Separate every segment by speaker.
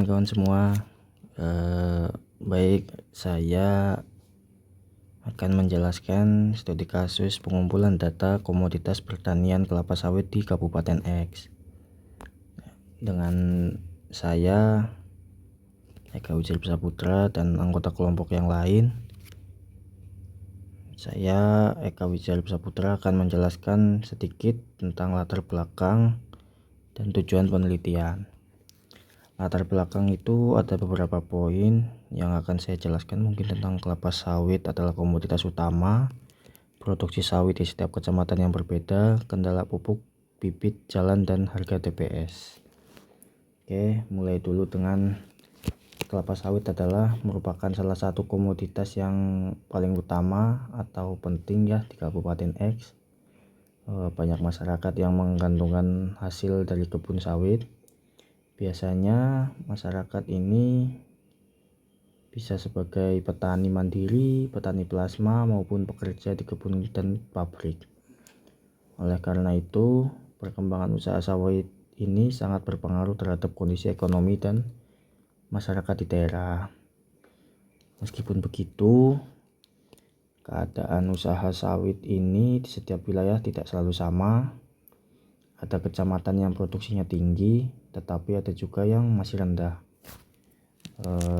Speaker 1: kawan-kawan semua. Baik, saya akan menjelaskan studi kasus pengumpulan data komoditas pertanian kelapa sawit di Kabupaten X. Dengan saya, Eka Wijaya Saputra, dan anggota kelompok yang lain. Saya, Eka Wijaya Saputra, akan menjelaskan sedikit tentang latar belakang dan tujuan penelitian. Latar belakang itu ada beberapa poin yang akan saya jelaskan. Mungkin tentang kelapa sawit adalah komoditas utama, produksi sawit di setiap kecamatan yang berbeda, kendala pupuk, bibit, jalan, dan harga TPS. Oke, mulai dulu dengan kelapa sawit adalah merupakan salah satu komoditas yang paling utama atau penting ya di Kabupaten X. Banyak masyarakat yang menggantungkan hasil dari kebun sawit. Biasanya masyarakat ini bisa sebagai petani mandiri, petani plasma, maupun pekerja di kebun dan pabrik. Oleh karena itu, perkembangan usaha sawit ini sangat berpengaruh terhadap kondisi ekonomi dan masyarakat di daerah. Meskipun begitu, keadaan usaha sawit ini di setiap wilayah tidak selalu sama. Ada kecamatan yang produksinya tinggi, tetapi ada juga yang masih rendah.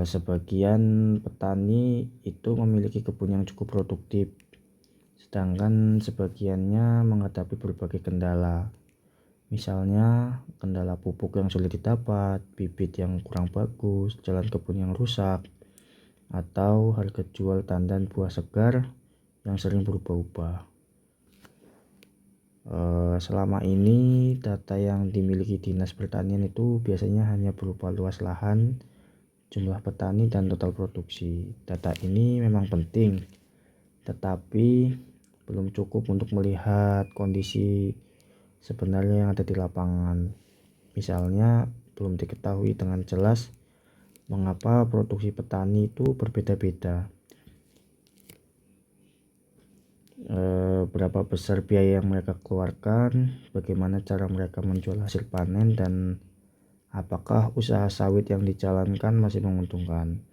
Speaker 1: Sebagian petani itu memiliki kebun yang cukup produktif, sedangkan sebagiannya menghadapi berbagai kendala. Misalnya kendala pupuk yang sulit didapat, bibit yang kurang bagus, jalan kebun yang rusak, atau harga jual tandan buah segar yang sering berubah-ubah. Selama ini data yang dimiliki Dinas Pertanian itu biasanya hanya berupa luas lahan, jumlah petani, dan total produksi. Data ini memang penting, tetapi belum cukup untuk melihat kondisi sebenarnya yang ada di lapangan. Misalnya, belum diketahui dengan jelas mengapa produksi petani itu berbeda-beda. Berapa besar biaya yang mereka keluarkan, bagaimana cara mereka menjual hasil panen, dan apakah usaha sawit yang dijalankan masih menguntungkan.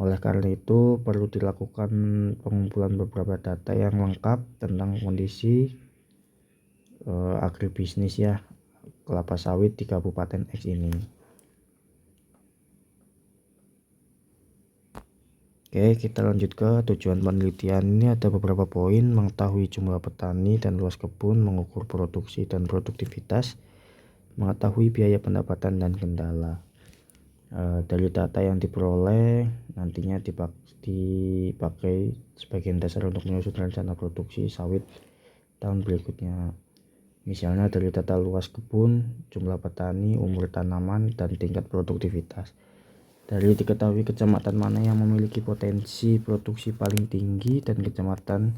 Speaker 1: Oleh karena itu, perlu dilakukan pengumpulan beberapa data yang lengkap tentang kondisi agribisnis ya kelapa sawit di Kabupaten X ini. Oke, kita lanjut ke tujuan penelitian. Ini ada beberapa poin: mengetahui jumlah petani dan luas kebun, mengukur produksi dan produktivitas, mengetahui biaya pendapatan dan kendala. Dari data yang diperoleh nantinya dipakai sebagian dasar untuk menyusun rencana produksi sawit tahun berikutnya. Misalnya dari data luas kebun, jumlah petani, umur tanaman, dan tingkat produktivitas. Dari diketahui kecamatan mana yang memiliki potensi produksi paling tinggi dan kecamatan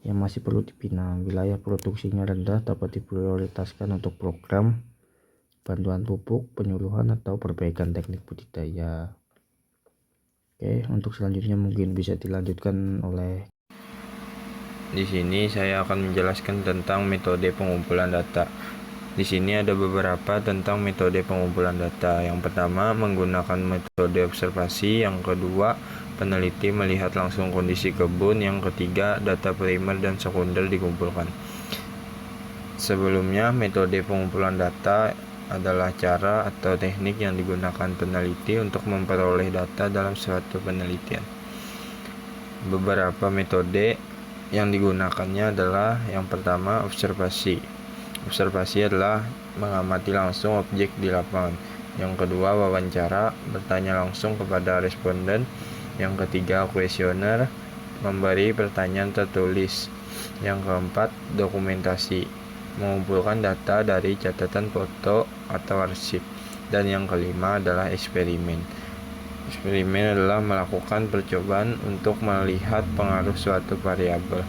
Speaker 1: yang masih perlu dibina. Wilayah produksinya rendah dapat diprioritaskan untuk program bantuan pupuk, penyuluhan, atau perbaikan teknik budidaya. Oke, untuk selanjutnya mungkin bisa dilanjutkan oleh.
Speaker 2: Di sini saya akan menjelaskan tentang metode pengumpulan data. Di sini ada beberapa tentang metode pengumpulan data. Yang pertama, menggunakan metode observasi. Yang kedua, peneliti melihat langsung kondisi kebun. Yang ketiga, data primer dan sekunder dikumpulkan. Sebelumnya, metode pengumpulan data adalah cara atau teknik yang digunakan peneliti untuk memperoleh data dalam suatu penelitian. Beberapa metode yang digunakannya adalah yang pertama, observasi. Observasi adalah mengamati langsung objek di lapangan. Yang kedua, wawancara, bertanya langsung kepada responden. Yang ketiga, kuesioner, memberi pertanyaan tertulis. Yang keempat, dokumentasi, mengumpulkan data dari catatan foto atau arsip. Dan yang kelima adalah eksperimen. Eksperimen adalah melakukan percobaan untuk melihat pengaruh suatu variabel.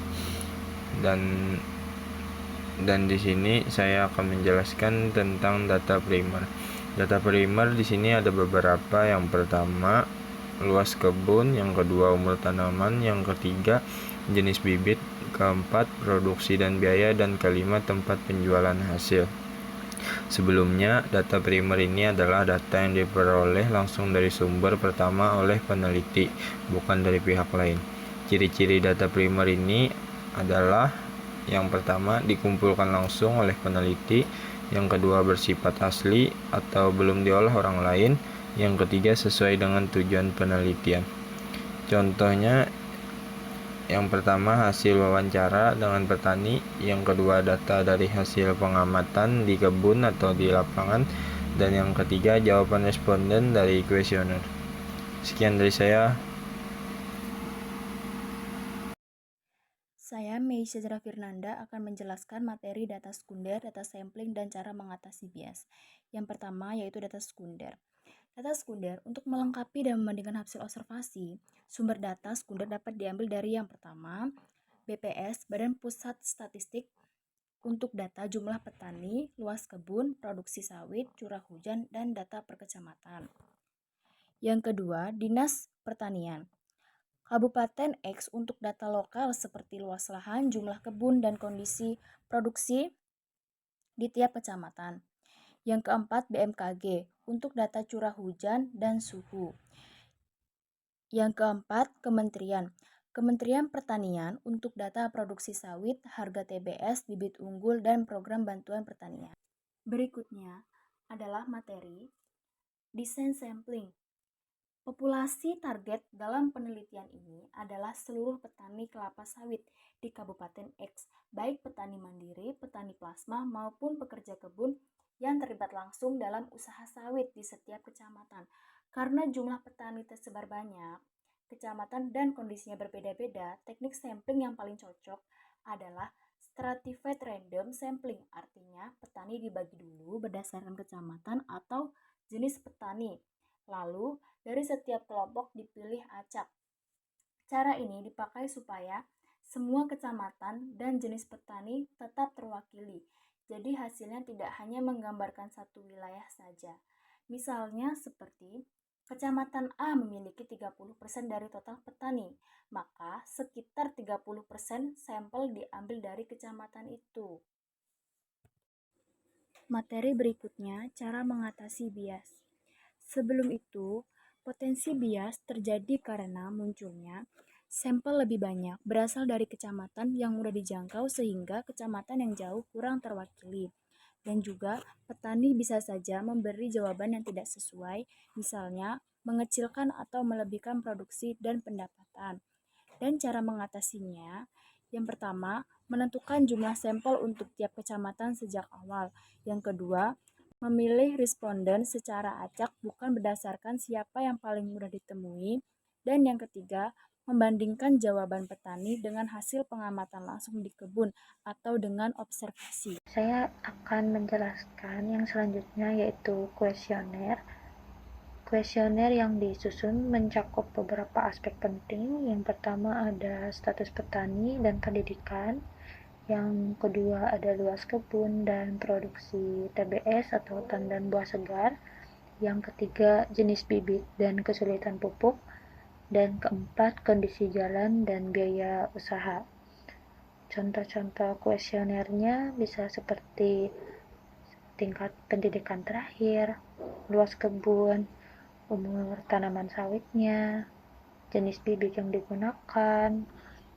Speaker 2: Dan di sini saya akan menjelaskan tentang data primer. Data primer di sini ada beberapa. Yang pertama, luas kebun. Yang kedua, umur tanaman. Yang ketiga, jenis bibit. Keempat, produksi dan biaya. Dan kelima, tempat penjualan hasil. Sebelumnya, data primer ini adalah data yang diperoleh langsung dari sumber pertama oleh peneliti, bukan dari pihak lain. Ciri-ciri data primer ini adalah yang pertama, dikumpulkan langsung oleh peneliti, yang kedua, bersifat asli atau belum diolah orang lain, yang ketiga, sesuai dengan tujuan penelitian. Contohnya, yang pertama, hasil wawancara dengan petani, yang kedua, data dari hasil pengamatan di kebun atau di lapangan, dan yang ketiga, jawaban responden dari kuesioner. Sekian dari saya.
Speaker 3: Saya Meisya Zara Firnanda akan menjelaskan materi data sekunder, data sampling, dan cara mengatasi bias. Yang pertama yaitu data sekunder. Data sekunder untuk melengkapi dan membandingkan hasil observasi, sumber data sekunder dapat diambil dari yang pertama, BPS, Badan Pusat Statistik, untuk data jumlah petani, luas kebun, produksi sawit, curah hujan, dan data per kecamatan. Yang kedua, Dinas Pertanian. Kabupaten X untuk data lokal seperti luas lahan, jumlah kebun, dan kondisi produksi di tiap kecamatan. Yang keempat, BMKG untuk data curah hujan dan suhu. Yang keempat, Kementerian. Kementerian Pertanian untuk data produksi sawit, harga TBS, bibit unggul, dan program bantuan pertanian. Berikutnya adalah materi desain sampling. Populasi target dalam penelitian ini adalah seluruh petani kelapa sawit di Kabupaten X, baik petani mandiri, petani plasma, maupun pekerja kebun yang terlibat langsung dalam usaha sawit di setiap kecamatan. Karena jumlah petani tersebar banyak, kecamatan dan kondisinya berbeda-beda, teknik sampling yang paling cocok adalah stratified random sampling, artinya petani dibagi dulu berdasarkan kecamatan atau jenis petani. Lalu, dari setiap kelompok dipilih acak. Cara ini dipakai supaya semua kecamatan dan jenis petani tetap terwakili. Jadi hasilnya tidak hanya menggambarkan satu wilayah saja. Misalnya seperti Kecamatan A memiliki 30% dari total petani, maka sekitar 30% sampel diambil dari kecamatan itu. Materi berikutnya, cara mengatasi bias. Sebelum itu, potensi bias terjadi karena munculnya sampel lebih banyak berasal dari kecamatan yang mudah dijangkau sehingga kecamatan yang jauh kurang terwakili. Dan juga petani bisa saja memberi jawaban yang tidak sesuai, misalnya mengecilkan atau melebihkan produksi dan pendapatan. Dan cara mengatasinya, yang pertama, menentukan jumlah sampel untuk tiap kecamatan sejak awal. Yang kedua, memilih responden secara acak bukan berdasarkan siapa yang paling mudah ditemui. Dan yang ketiga, membandingkan jawaban petani dengan hasil pengamatan langsung di kebun atau dengan observasi.
Speaker 4: Saya akan menjelaskan yang selanjutnya yaitu kuesioner. Kuesioner yang disusun mencakup beberapa aspek penting. Yang pertama ada status petani dan pendidikan. Yang kedua ada luas kebun dan produksi TBS atau hutan dan buah segar. Yang ketiga jenis bibit dan kesulitan pupuk. Dan keempat kondisi jalan dan biaya usaha. Contoh-contoh kuesionernya bisa seperti tingkat pendidikan terakhir, luas kebun, umur tanaman sawitnya, jenis bibit yang digunakan,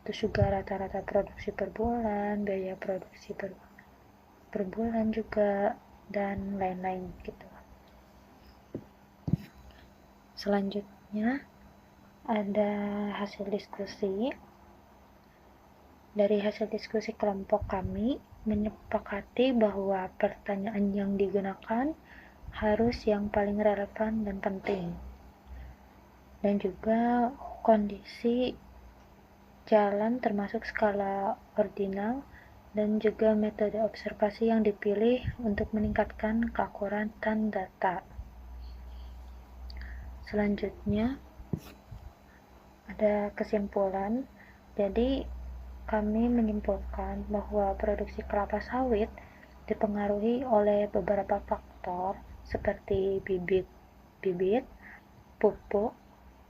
Speaker 4: terus juga rata-rata produksi per bulan, biaya produksi per bulan juga, dan lain-lain gitu. Selanjutnya ada hasil diskusi. Dari hasil diskusi kelompok kami menyepakati bahwa pertanyaan yang digunakan harus yang paling relevan dan penting. Dan juga kondisi jalan termasuk skala ordinal dan juga metode observasi yang dipilih untuk meningkatkan keakuratan data. Selanjutnya ada kesimpulan. Jadi kami menyimpulkan bahwa produksi kelapa sawit dipengaruhi oleh beberapa faktor seperti bibit, pupuk,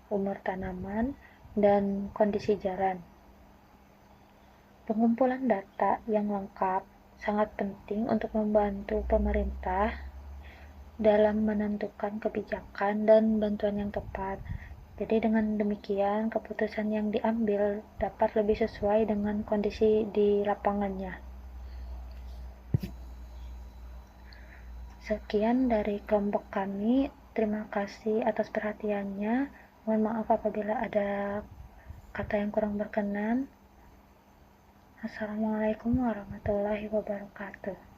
Speaker 4: umur tanaman, dan kondisi jalan. Pengumpulan data yang lengkap sangat penting untuk membantu pemerintah dalam menentukan kebijakan dan bantuan yang tepat. Jadi dengan demikian, keputusan yang diambil dapat lebih sesuai dengan kondisi di lapangannya. Sekian dari kelompok kami. Terima kasih atas perhatiannya. Mohon maaf apabila ada kata yang kurang berkenan. Assalamualaikum warahmatullahi wabarakatuh.